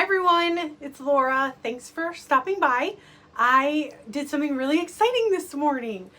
everyone, it's Laura. Thanks for stopping by. I did something really exciting this morning.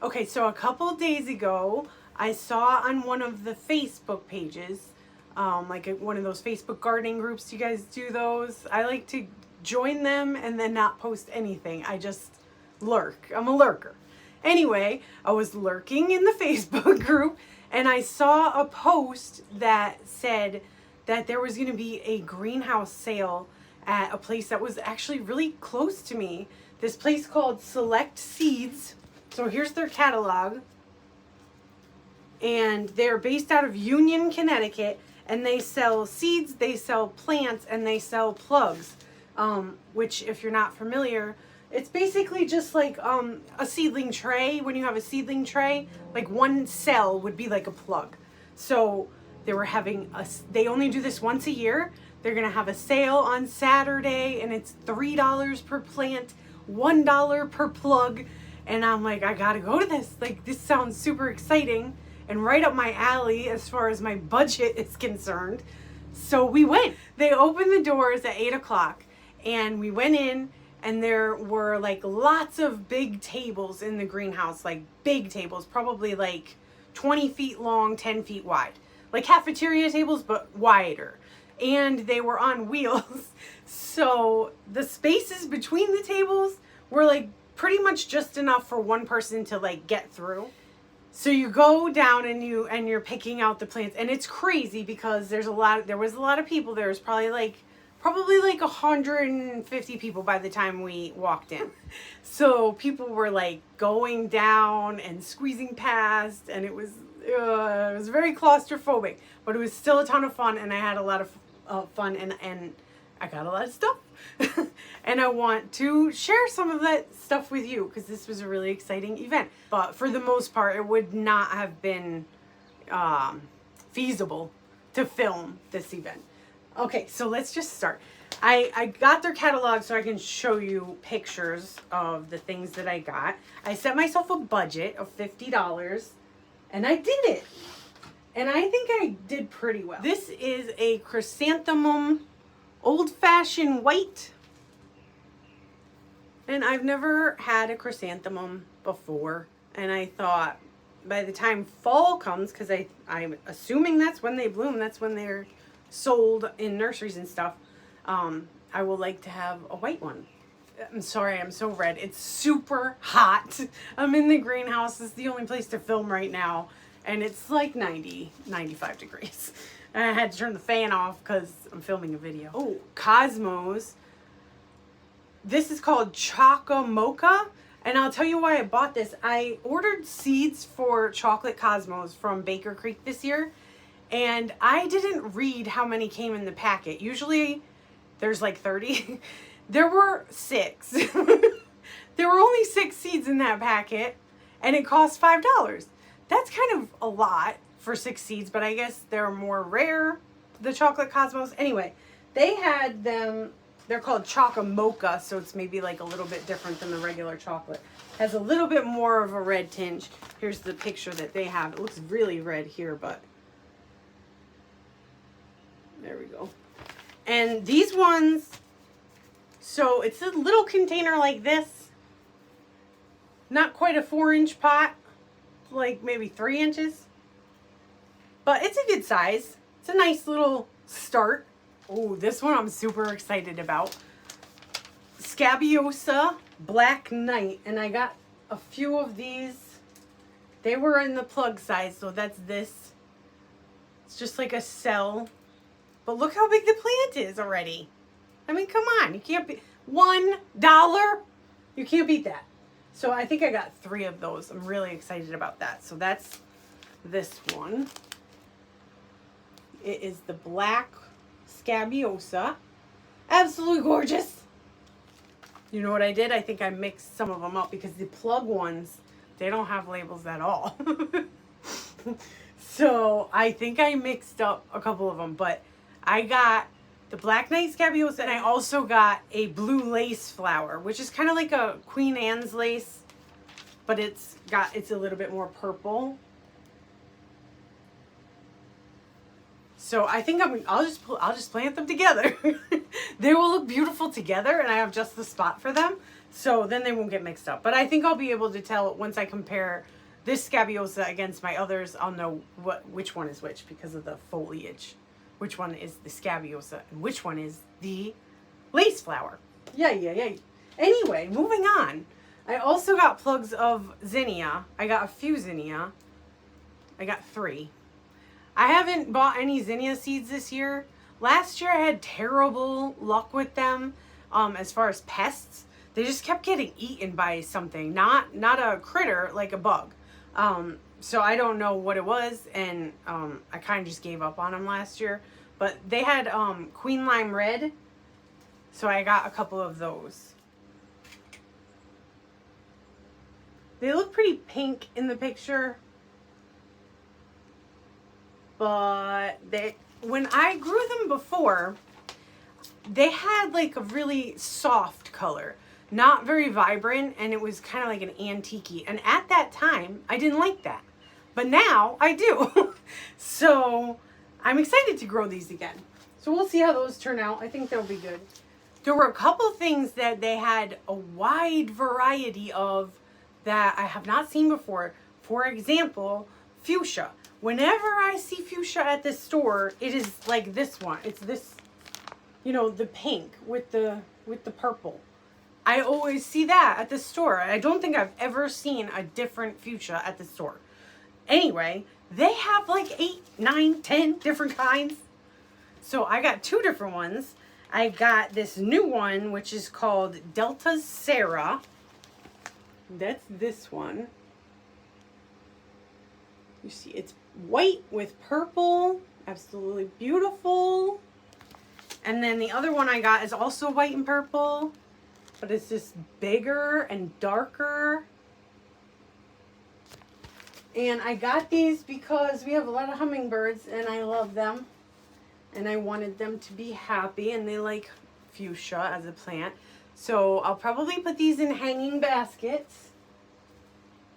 Okay, so a couple days ago, I saw on one of the Facebook pages, like one of those Facebook gardening groups. Do you guys do those? I like to join them and then not post anything. I just lurk. I'm a lurker. Anyway, I was lurking in the Facebook group and I saw a post that said that there was going to be a greenhouse sale at a place that was actually really close to me. This place called Select Seeds. So here's their catalog. And they're based out of Union, Connecticut. And they sell seeds, they sell plants, and they sell plugs. Which, if you're not familiar, it's basically just like a seedling tray. When you have a seedling tray, like one cell would be like a plug. So they were having they only do this once a year. They're gonna have a sale on Saturday and it's $3 per plant, $1 per plug. And I'm like, I gotta go to this. Like, this sounds super exciting and right up my alley as far as my budget is concerned. So we went. They opened the doors at 8 o'clock and we went in, and there were like lots of big tables in the greenhouse, like big tables, probably like 20 feet long, 10 feet wide. Like cafeteria tables, but wider. And they were on wheels. So the spaces between the tables were like pretty much just enough for one person to like get through. So you go down and you're picking out the plants, and it's crazy because there was a lot of people. There was probably like 150 people by the time we walked in. So people were like going down and squeezing past, and it was very claustrophobic, but it was still a ton of fun, and I had a lot of fun, and I got a lot of stuff. And I want to share some of that stuff with you because this was a really exciting event. But for the most part, it would not have been feasible to film this event. Okay, so let's just start. I got their catalog so I can show you pictures of the things that I got. I set myself a budget of $50, and I did it. And I think I did pretty well. This is a chrysanthemum old-fashioned white. And I've never had a chrysanthemum before. And I thought by the time fall comes, because I'm assuming that's when they bloom, that's when they're sold in nurseries and stuff, I will like to have a white one. I'm sorry, I'm so red. It's super hot. I'm in the greenhouse. It's the only place to film right now. And it's like 95 degrees. And I had to turn the fan off because I'm filming a video. Oh, Cosmos. This is called Choco Mocha. And I'll tell you why I bought this. I ordered seeds for Chocolate Cosmos from Baker Creek this year. And I didn't read how many came in the packet. Usually there's like 30. There were 6. There were only 6 seeds in that packet, and it cost $5. That's kind of a lot for 6 seeds, but I guess they're more rare, the Chocolate Cosmos. Anyway, they had them, they're called Choco Mocha, so it's maybe like a little bit different than the regular chocolate. Has a little bit more of a red tinge. Here's the picture that they have. It looks really red here, but there we go. And these ones, so it's a little container like this. Not quite a 4-inch pot, like maybe 3 inches. But it's a good size. It's a nice little start. Oh, this one I'm super excited about. Scabiosa Black Knight. And I got a few of these. They were in the plug size, so that's this. It's just like a cell. But look how big the plant is already. I mean, come on. You can't beat $1. You can't beat that. So I think I got 3 of those. I'm really excited about that. So that's this one. It is the black Scabiosa. Absolutely gorgeous. You know what I did? I think I mixed some of them up because the plug ones, they don't have labels at all. So I think I mixed up a couple of them, but I got the Black Knight Scabiosa, and I also got a blue lace flower, which is kind of like a Queen Anne's lace, but it's a little bit more purple. So I think I'll just plant them together. They will look beautiful together, and I have just the spot for them. So then they won't get mixed up. But I think I'll be able to tell once I compare this scabiosa against my others. I'll know which one is which because of the foliage. Which one is the scabiosa and which one is the lace flower. Yeah. Anyway, moving on. I also got plugs of zinnia. I got a few zinnia. I got 3. I haven't bought any zinnia seeds this year. Last year I had terrible luck with them as far as pests. They just kept getting eaten by something, not a critter, like a bug. So I don't know what it was, and I kind of just gave up on them last year. But they had Queen Lime Red, so I got a couple of those. They look pretty pink in the picture, but when I grew them before, they had like a really soft color, not very vibrant, and it was kind of like an antique-y. And at that time, I didn't like that, but now I do. So I'm excited to grow these again. So we'll see how those turn out. I think they'll be good. There were a couple things that they had a wide variety of that I have not seen before. For example, fuchsia. Whenever I see fuchsia at the store, it is like this one. It's this, you know, the pink with the purple. I always see that at the store. I don't think I've ever seen a different fuchsia at the store. Anyway, they have like 8, 9, 10 different kinds. So I got 2 different ones. I got this new one, which is called Delta Sarah. That's this one. You see, it's white with purple. Absolutely beautiful. And then the other one I got is also white and purple, but it's just bigger and darker. And I got these because we have a lot of hummingbirds and I love them. And I wanted them to be happy, and they like fuchsia as a plant. So I'll probably put these in hanging baskets.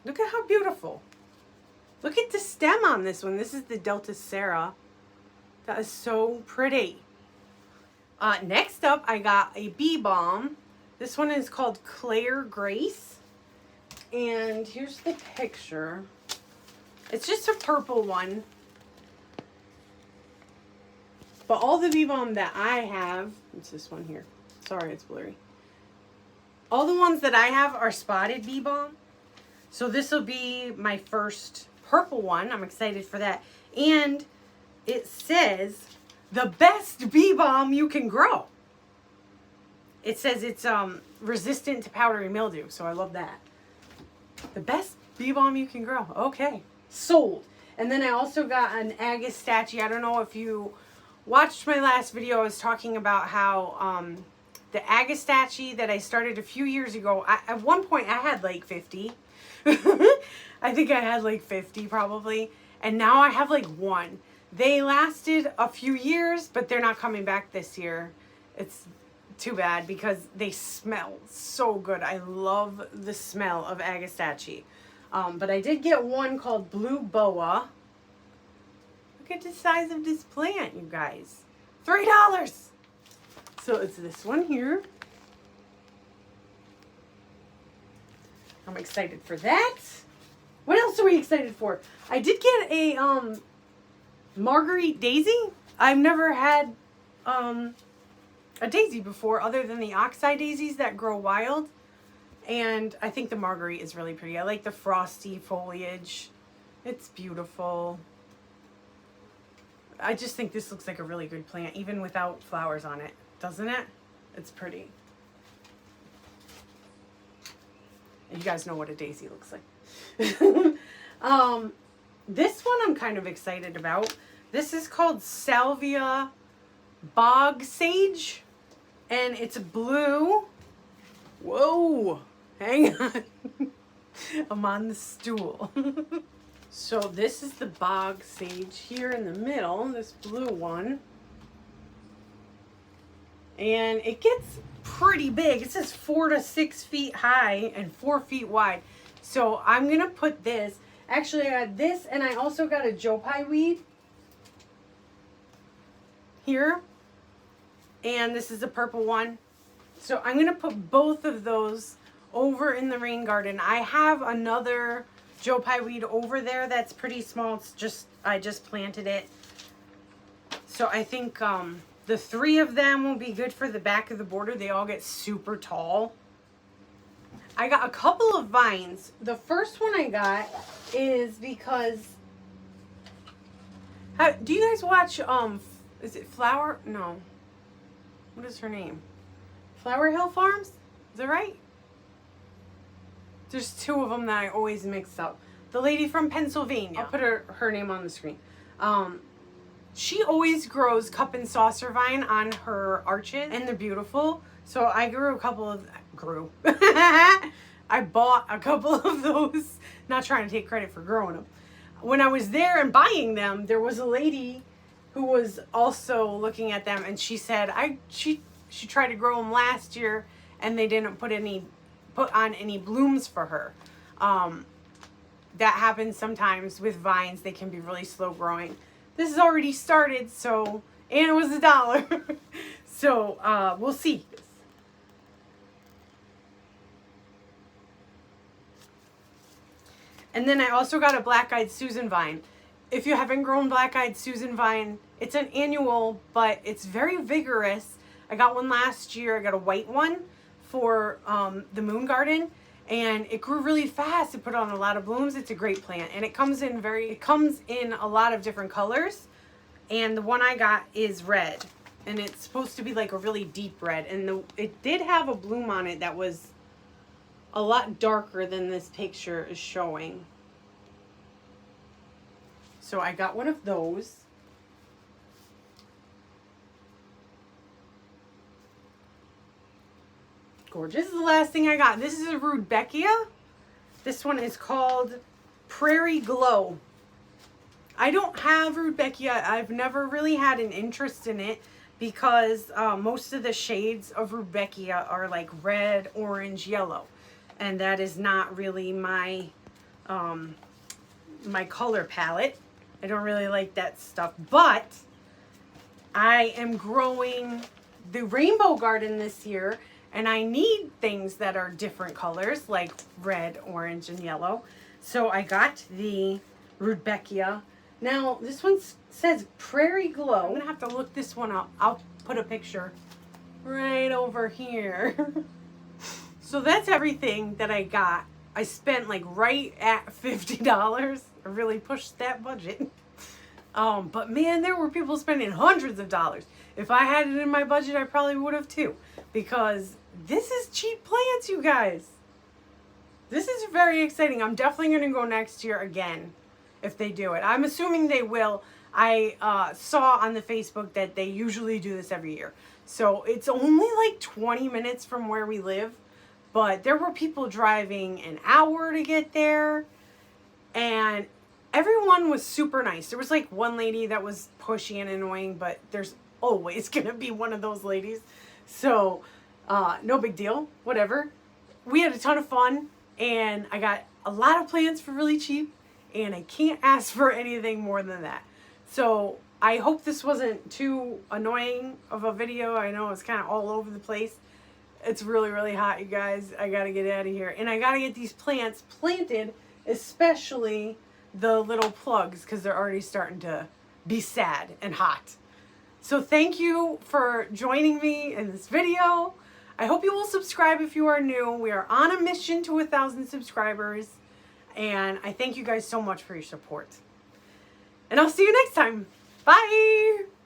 Look at how beautiful. Look at the stem on this one. This is the Delta Sarah. That is so pretty. Next up, I got a bee balm. This one is called Claire Grace. And here's the picture. It's just a purple one. But all the bee balm that I have, it's this one here. Sorry, it's blurry. All the ones that I have are spotted bee balm. So this will be my first purple one. I'm excited for that. And it says the best bee balm you can grow. It says it's resistant to powdery mildew. So I love that. The best bee balm you can grow. Okay. Sold. And then I also got an agastache. I don't know if you watched my last video. I was talking about how the agastache that I started a few years ago, at one point I had like 50. I think I had like 50 probably. And now I have like 1. They lasted a few years, but they're not coming back this year. It's too bad because they smell so good. I love the smell of agastache. But I did get one called Blue Boa. Look at the size of this plant, you guys. $3. So it's this one here. I'm excited for that. What else are we excited for? I did get a Marguerite daisy. I've never had a daisy before other than the oxeye daisies that grow wild. And I think the Marguerite is really pretty. I like the frosty foliage. It's beautiful. I just think this looks like a really good plant, even without flowers on it. Doesn't it? It's pretty. You guys know what a daisy looks like. This one I'm kind of excited about. This is called Salvia Bog Sage. And it's blue. Whoa. Hang on. I'm on the stool. So this is the bog sage here in the middle, this blue one. And it gets pretty big. It says 4 to 6 feet high and 4 feet wide. So I'm going to put this. Actually, I got this, and I also got a Jopai weed. here. And this is a purple one. So I'm going to put both of those over in the rain garden. I have another Joe Pye weed over there that's pretty small. It's just, I just planted it. So I think the 3 of them will be good for the back of the border. They all get super tall. I got a couple of vines. The first one I got is because, do you guys watch, is it Flower? No. What is her name? Flower Hill Farms? Is that right? There's 2 of them that I always mix up. The lady from Pennsylvania. I'll put her name on the screen. She always grows cup and saucer vine on her arches, and they're beautiful. So I grew a couple of, I bought a couple of those, not trying to take credit for growing them. When I was there and buying them, there was a lady who was also looking at them, and she said she tried to grow them last year and they didn't put on any blooms for her. That happens sometimes with vines. They can be really slow growing. This has already started, so, and it was $1. So we'll see. And then I also got a black-eyed Susan vine. If you haven't grown black-eyed Susan vine, it's an annual, but it's very vigorous. I got one last year. I got a white one for the moon garden, and it grew really fast. It put on a lot of blooms. It's a great plant, and it comes in a lot of different colors. And the one I got is red, and it's supposed to be like a really deep red. And it did have a bloom on it that was a lot darker than this picture is showing. So I got one of those. Gorgeous. This is the last thing I got. This is a Rudbeckia. This one is called Prairie Glow. I don't have Rudbeckia. I've never really had an interest in it because most of the shades of Rudbeckia are like red, orange, yellow. And that is not really my my color palette. I don't really like that stuff. But I am growing the rainbow garden this year, and I need things that are different colors like red, orange, and yellow. So I got the Rudbeckia. Now this one says Prairie Glow. I'm gonna have to look this one up. I'll put a picture right over here. So that's everything that I got. I spent like right at $50. I really pushed that budget. But man, there were people spending hundreds of dollars. If I had it in my budget, I probably would have too. Because this is cheap plants, you guys. This is very exciting. I'm definitely going to go next year again if they do it. I'm assuming they will. I saw on the Facebook that they usually do this every year. So it's only like 20 minutes from where we live. But there were people driving an hour to get there. And everyone was super nice. There was like one lady that was pushy and annoying, but there's always going to be one of those ladies. So no big deal. Whatever. We had a ton of fun. And I got a lot of plants for really cheap. And I can't ask for anything more than that. So I hope this wasn't too annoying of a video. I know it's kind of all over the place. It's really, really hot, you guys. I got to get out of here. And I got to get these plants planted, especially the little plugs, because they're already starting to be sad and hot. So thank you for joining me in this video. I hope you will subscribe if you are new. We are on a mission to 1,000 subscribers. And I thank you guys so much for your support. And I'll see you next time. Bye!